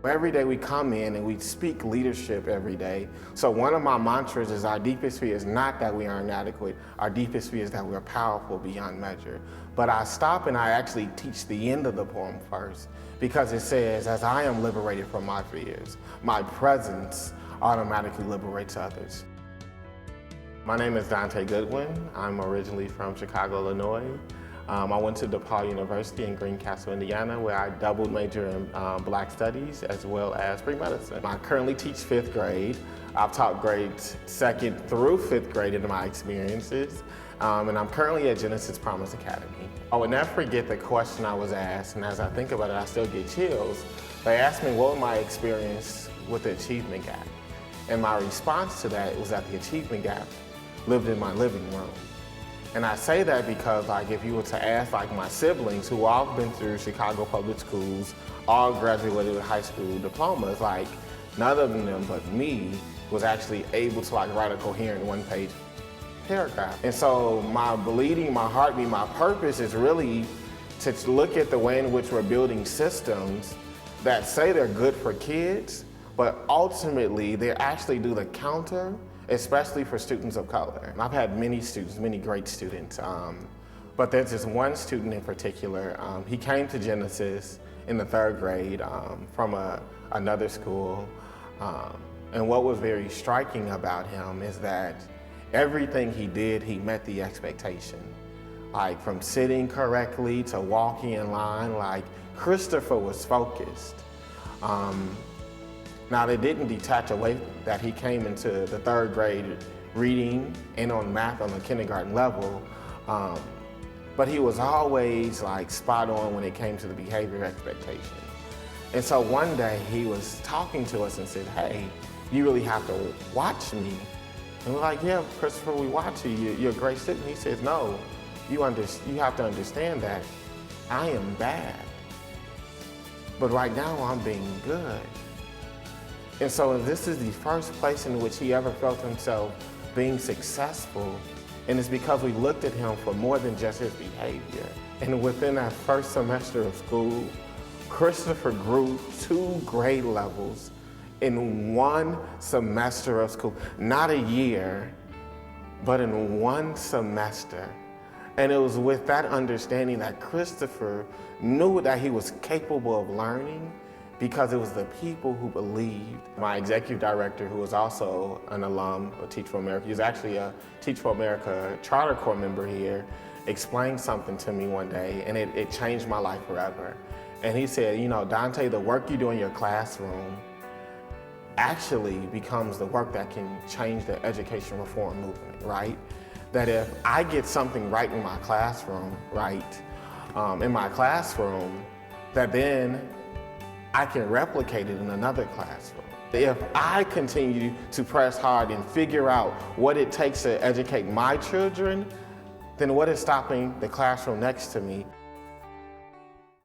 Every day we come in and we speak leadership every day. So one of my mantras is our deepest fear is not that we are inadequate. Our deepest fear is that we are powerful beyond measure. But I stop and I actually teach the end of the poem first because it says, as I am liberated from my fears, my presence automatically liberates others. My name is Donta Goodwin. I'm originally from Chicago, Illinois. I went to DePaul University in Greencastle, Indiana, where I double major in Black Studies as well as pre-medicine. I currently teach 5th grade. I've taught grades 2nd through 5th grade in my experiences, and I'm currently at Genesis Promise Academy. I would never forget the question I was asked, and as I think about it, I still get chills. They asked me what was my experience with the achievement gap, and my response to that was that the achievement gap lived in my living room. And I say that because if you were to ask my siblings who all been through Chicago public schools, all graduated with high school diplomas, none of them but me was actually able to write a coherent one-page paragraph. And so my bleeding, my heartbeat, my purpose is really to look at the way in which we're building systems that say they're good for kids, but ultimately they actually do the counter, especially for students of color. I've had many students, many great students, but there's this one student in particular. He came to Genesis in the 3rd grade from another school, and what was very striking about him is that everything he did, he met the expectation. From sitting correctly to walking in line, Christopher was focused. Now, they didn't detach away that he came into the 3rd grade reading and on math on the kindergarten level, but he was always spot on when it came to the behavior expectation. And so one day he was talking to us and said, "Hey, you really have to watch me." And we're like, "Yeah, Christopher, we watch you. You're a great student." He says, "No, you have to understand that I am bad, but right now I'm being good." And so this is the first place in which he ever felt himself being successful. And it's because we looked at him for more than just his behavior. And within that first semester of school, Christopher grew 2 grade levels in 1 semester of school. Not a year, but in 1 semester. And it was with that understanding that Christopher knew that he was capable of learning, because it was the people who believed. My executive director, who was also an alum of Teach for America, he was actually a Teach for America Charter Corps member here, explained something to me one day, and it changed my life forever. And he said, "Donta, the work you do in your classroom actually becomes the work that can change the education reform movement, right? That if I get something right in my classroom, that then I can replicate it in another classroom. If I continue to press hard and figure out what it takes to educate my children, then what is stopping the classroom next to me